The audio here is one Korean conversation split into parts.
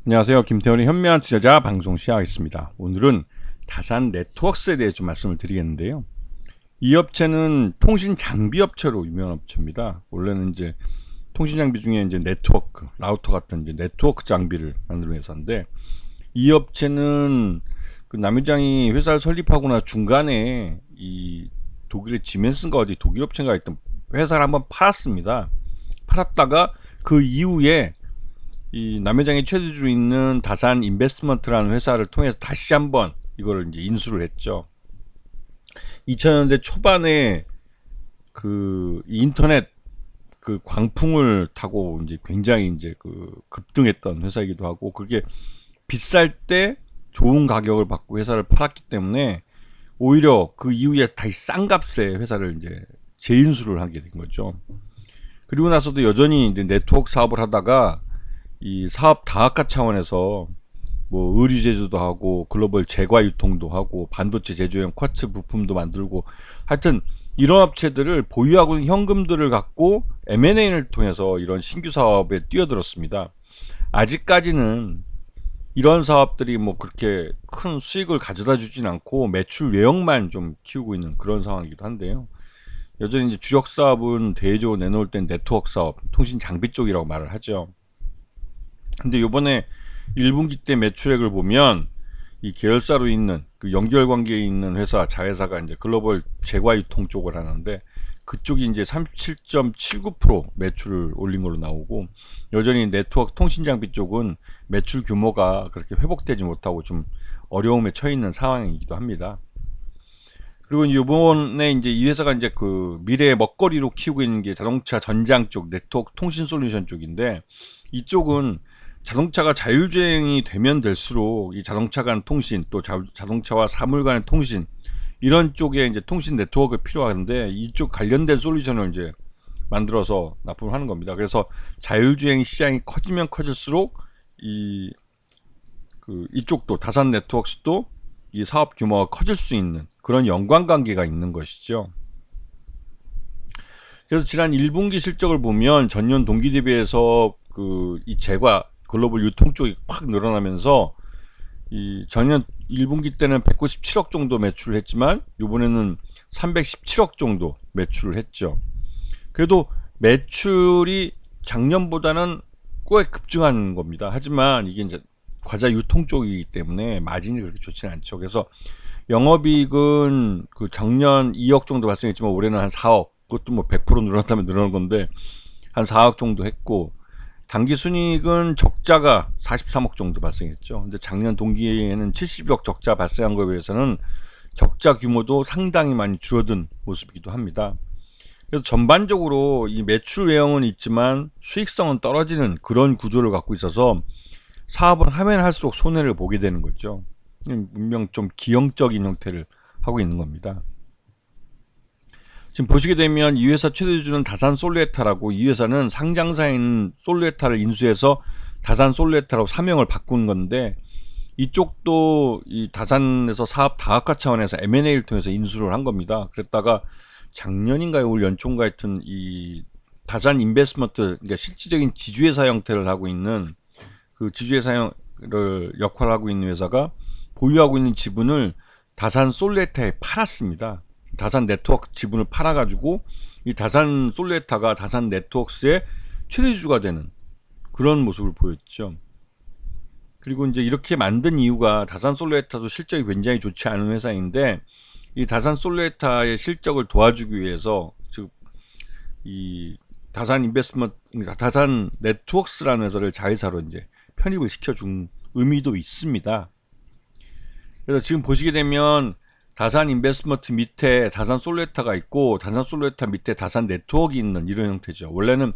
안녕하세요. 김태원의 현명한 투자자 방송 시작하겠습니다. 오늘은 다산 네트워크스에 대해 좀 말씀을 드리겠는데요. 이 업체는 통신 장비 업체로 유명한 업체입니다. 원래는 이제 통신 장비 중에 이제 네트워크, 라우터 같은 이제 네트워크 장비를 만드는 회사인데, 이 업체는 그 남회장이 회사를 설립하거나 중간에 이 독일의 지멘스인가 어디 독일 업체가 있던 회사를 한번 팔았습니다. 팔았다가 그 이후에 이 남회장이 최대주로 있는 다산 인베스트먼트라는 회사를 통해서 다시 한번 이거를 이제 인수를 했죠. 2000년대 초반에 그 인터넷 그 광풍을 타고 이제 굉장히 이제 그 급등했던 회사이기도 하고, 그게 비쌀 때 좋은 가격을 받고 회사를 팔았기 때문에 오히려 그 이후에 다시 싼 값에 회사를 이제 재인수를 하게 된 거죠. 그리고 나서도 여전히 이제 네트워크 사업을 하다가 이 사업 다각화 차원에서 뭐 의류 제조도 하고 글로벌 제과 유통도 하고 반도체 제조용 쿼츠 부품도 만들고, 하여튼 이런 업체들을 보유하고 있는 현금들을 갖고 M&A를 통해서 이런 신규 사업에 뛰어들었습니다. 아직까지는 이런 사업들이 뭐 그렇게 큰 수익을 가져다 주진 않고 매출 외형만 좀 키우고 있는 그런 상황이기도 한데요. 여전히 이제 주력 사업은 대외적으로 내놓을 땐 네트워크 사업, 통신 장비 쪽이라고 말을 하죠. 근데 요번에 1분기 때 매출액을 보면 이 계열사로 있는 그 연결 관계에 있는 회사, 자회사가 이제 글로벌 제과 유통 쪽을 하는데, 그쪽이 이제 37.79% 매출을 올린 걸로 나오고, 여전히 네트워크 통신 장비 쪽은 매출 규모가 그렇게 회복되지 못하고 좀 어려움에 처해 있는 상황이기도 합니다. 그리고 이번에 이제 이 회사가 이제 그 미래의 먹거리로 키우고 있는 게 자동차 전장 쪽 네트워크 통신 솔루션 쪽인데, 이쪽은 자동차가 자율주행이 되면 될수록 이 자동차 간 통신, 또 자동차와 사물 간의 통신, 이런 쪽에 이제 통신 네트워크가 필요한데, 이쪽 관련된 솔루션을 이제 만들어서 납품을 하는 겁니다. 그래서 자율주행 시장이 커지면 커질수록 이쪽도 다산 네트워크스도 이 사업 규모가 커질 수 있는 그런 연관관계가 있는 것이죠. 그래서 지난 1분기 실적을 보면 전년 동기 대비해서 이 제과 글로벌 유통 쪽이 확 늘어나면서 이 전년 1분기 때는 197억 정도 매출을 했지만 이번에는 317억 정도 매출을 했죠. 그래도 매출이 작년보다는 꽤 급증한 겁니다. 하지만 이게 이제 과자 유통 쪽이기 때문에 마진이 그렇게 좋지는 않죠. 그래서 영업이익은 그 작년 2억 정도 발생했지만 올해는 한 4억, 그것도 뭐 100% 늘어났다면 늘어난 건데 한 4억 정도 했고, 당기 순이익은 적자가 43억 정도 발생했죠. 근데 작년 동기에는 70억 적자 발생한 거에 비해서는 적자 규모도 상당히 많이 줄어든 모습이기도 합니다. 그래서 전반적으로 이 매출 외형은 있지만 수익성은 떨어지는 그런 구조를 갖고 있어서 사업을 하면 할수록 손해를 보게 되는 거죠. 분명 좀 기형적인 형태를 하고 있는 겁니다. 지금 보시게 되면 이 회사 최대주주는 다산 솔루에타라고, 이 회사는 상장사에 있는 솔루에타를 인수해서 다산 솔루에타라고 사명을 바꾼 건데, 이쪽도 이 다산에서 사업 다각화 차원에서 M&A를 통해서 인수를 한 겁니다. 그랬다가 작년인가요, 올 연초인가 하여튼 이 다산 인베스트먼트, 그러니까 실질적인 지주회사 형태를 하고 있는 그 지주회사를 역할을 하고 있는 회사가 보유하고 있는 지분을 다산 솔루에타에 팔았습니다. 다산 네트워크 지분을 팔아가지고 이 다산 솔루에타가 다산 네트워크스의 최대주주가 되는 그런 모습을 보였죠. 그리고 이제 이렇게 만든 이유가, 다산 솔루에타도 실적이 굉장히 좋지 않은 회사인데 이 다산 솔루에타의 실적을 도와주기 위해서, 즉 이 다산 인베스트먼트, 다산 네트워크스라는 회사를 자회사로 이제 편입을 시켜준 의미도 있습니다. 그래서 지금 보시게 되면 다산 인베스트먼트 밑에 다산 솔루에타가 있고, 다산 솔루에타 밑에 다산 네트워크가 있는 이런 형태죠. 원래는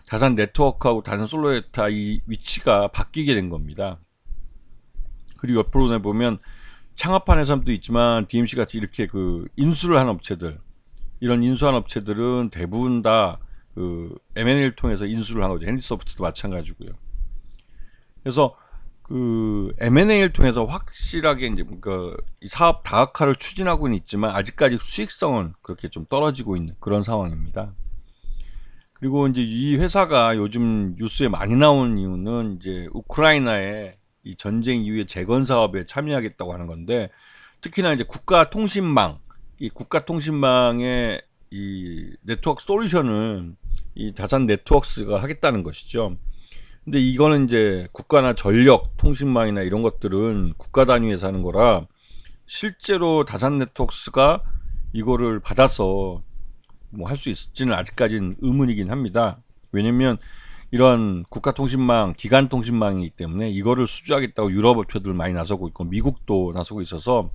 다산 네트워크하고 다산 솔루에타 이 위치가 바뀌게 된 겁니다. 그리고 옆으로 보면 창업한 회사도 있지만 DMC 같이 이렇게 그 인수를 한 업체들, 이런 인수한 업체들은 대부분 다 그 M&A를 통해서 인수를 한 거죠. 핸디소프트도 마찬가지고요. 그래서 그 M&A를 통해서 확실하게 이제 그 사업 다각화를 추진하고는 있지만 아직까지 수익성은 그렇게 좀 떨어지고 있는 그런 상황입니다. 그리고 이제 이 회사가 요즘 뉴스에 많이 나오는 이유는 이제 우크라이나의 이 전쟁 이후에 재건 사업에 참여하겠다고 하는 건데, 특히나 이제 이 국가통신망의 이 네트워크 솔루션을 이 다산 네트워크스가 하겠다는 것이죠. 근데 이거는 이제 국가나 전력, 통신망이나 이런 것들은 국가 단위에서 하는 거라, 실제로 다산 네트워크스가 이거를 받아서 뭐 할 수 있을지는 아직까지는 의문이긴 합니다. 왜냐면 이런 국가통신망, 기간통신망이기 때문에 이거를 수주하겠다고 유럽 업체들 많이 나서고 있고 미국도 나서고 있어서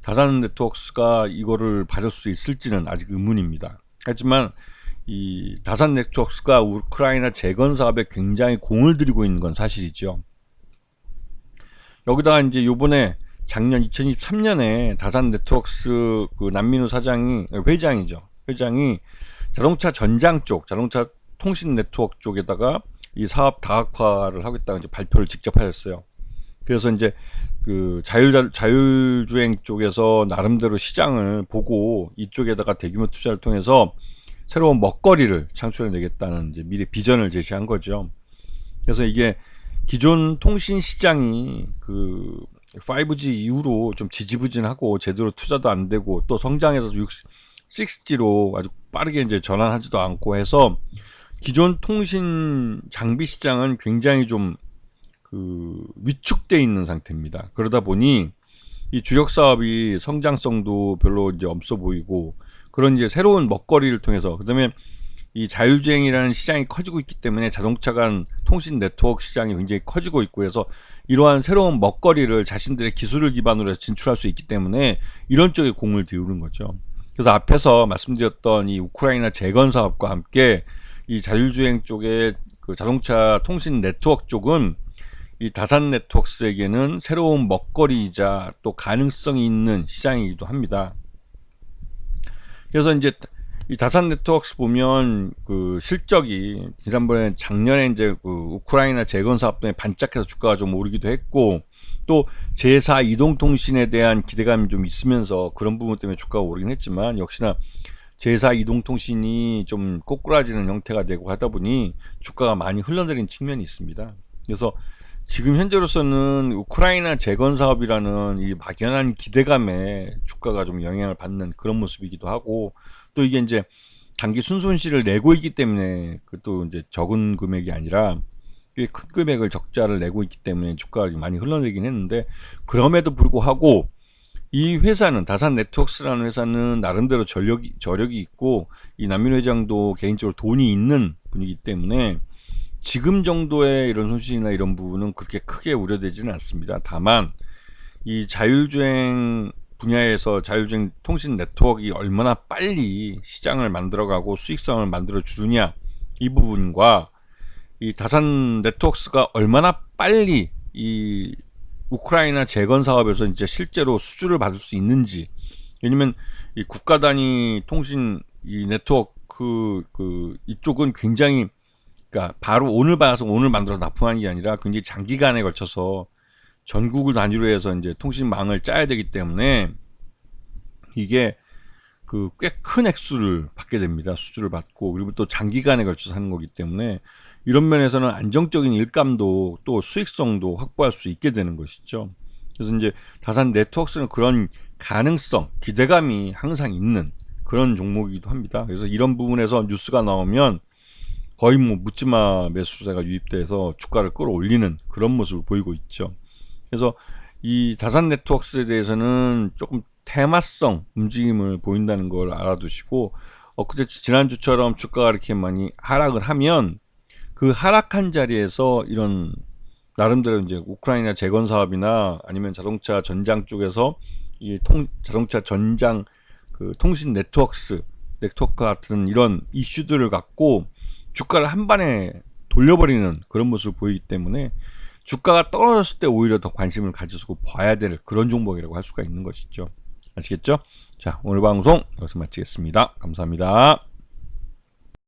다산 네트워크스가 이거를 받을 수 있을지는 아직 의문입니다. 하지만 이 다산 네트워크스가 우크라이나 재건 사업에 굉장히 공을 들이고 있는 건 사실이죠. 여기다가 이제 요번에 작년 2023년에 다산 네트워크스 그 남민우 회장이 자동차 전장 쪽, 자동차 통신 네트워크 쪽에다가 이 사업 다각화를 하겠다고 이제 발표를 직접 하셨어요. 그래서 이제 그 자율주행 쪽에서 나름대로 시장을 보고 이쪽에다가 대규모 투자를 통해서 새로운 먹거리를 창출해 내겠다는 이제 미래 비전을 제시한 거죠. 그래서 이게 기존 통신 시장이 그 5G 이후로 좀 지지부진하고 제대로 투자도 안 되고 또 성장해서 6G로 아주 빠르게 이제 전환하지도 않고 해서 기존 통신 장비 시장은 굉장히 좀 그 위축돼 있는 상태입니다. 그러다 보니 이 주력 사업이 성장성도 별로 이제 없어 보이고, 그런 이제 새로운 먹거리를 통해서, 그다음에 이 자율주행이라는 시장이 커지고 있기 때문에 자동차 간 통신 네트워크 시장이 굉장히 커지고 있고 해서 이러한 새로운 먹거리를 자신들의 기술을 기반으로 해서 진출할 수 있기 때문에 이런 쪽에 공을 기울인 거죠. 그래서 앞에서 말씀드렸던 이 우크라이나 재건 사업과 함께 이 자율주행 쪽의 그 자동차 통신 네트워크 쪽은 이 다산 네트워크스에게는 새로운 먹거리이자 또 가능성이 있는 시장이기도 합니다. 그래서 이제 이 다산 네트워크스 보면 그 실적이 지난번에 작년에 이제 그 우크라이나 재건 사업 때문에 반짝해서 주가가 좀 오르기도 했고, 또 제4 이동통신에 대한 기대감이 좀 있으면서 그런 부분 때문에 주가가 오르긴 했지만, 역시나 제4 이동통신이 좀 꼬꾸라지는 형태가 되고 하다 보니 주가가 많이 흘러내린 측면이 있습니다. 그래서 지금 현재로서는 우크라이나 재건 사업이라는 이 막연한 기대감에 주가가 좀 영향을 받는 그런 모습이기도 하고, 또 이게 이제 단기 순손실을 내고 있기 때문에 그것도 이제 적은 금액이 아니라 꽤 큰 금액을 적자를 내고 있기 때문에 주가가 많이 흘러내긴 했는데, 그럼에도 불구하고 이 회사는, 다산 네트워크스라는 회사는 나름대로 저력이 있고 이 남민 회장도 개인적으로 돈이 있는 분이기 때문에 지금 정도의 이런 손실이나 이런 부분은 그렇게 크게 우려되지는 않습니다. 다만 이 자율주행 분야에서 자율주행 통신 네트워크가 얼마나 빨리 시장을 만들어가고 수익성을 만들어 주느냐, 이 부분과 이 다산 네트워크스가 얼마나 빨리 이 우크라이나 재건 사업에서 이제 실제로 수주를 받을 수 있는지. 왜냐면 이 국가 단위 통신 이 네트워크 이쪽은 굉장히, 그러니까 바로 오늘 받아서 오늘 만들어서 납품하는 게 아니라 굉장히 장기간에 걸쳐서 전국을 단위로 해서 이제 통신망을 짜야 되기 때문에 이게 그 꽤 큰 액수를 받게 됩니다. 수주를 받고, 그리고 또 장기간에 걸쳐서 하는 거기 때문에 이런 면에서는 안정적인 일감도 또 수익성도 확보할 수 있게 되는 것이죠. 그래서 이제 다산 네트워크스는 그런 가능성, 기대감이 항상 있는 그런 종목이기도 합니다. 그래서 이런 부분에서 뉴스가 나오면 거의 뭐 묻지마 매수세가 유입돼서 주가를 끌어올리는 그런 모습을 보이고 있죠. 그래서 이 다산 네트워크스에 대해서는 조금 테마성 움직임을 보인다는 걸 알아두시고, 엊그제 지난주처럼 주가가 이렇게 많이 하락을 하면 그 하락한 자리에서 이런 나름대로 이제 우크라이나 재건 사업이나 아니면 자동차 전장 쪽에서 이 자동차 전장 그 통신 네트워크 같은 이런 이슈들을 갖고 주가를 한 번에 돌려버리는 그런 모습을 보이기 때문에 주가가 떨어졌을 때 오히려 더 관심을 가지고 봐야 될 그런 종목이라고 할 수가 있는 것이죠. 아시겠죠? 자, 오늘 방송 여기서 마치겠습니다. 감사합니다.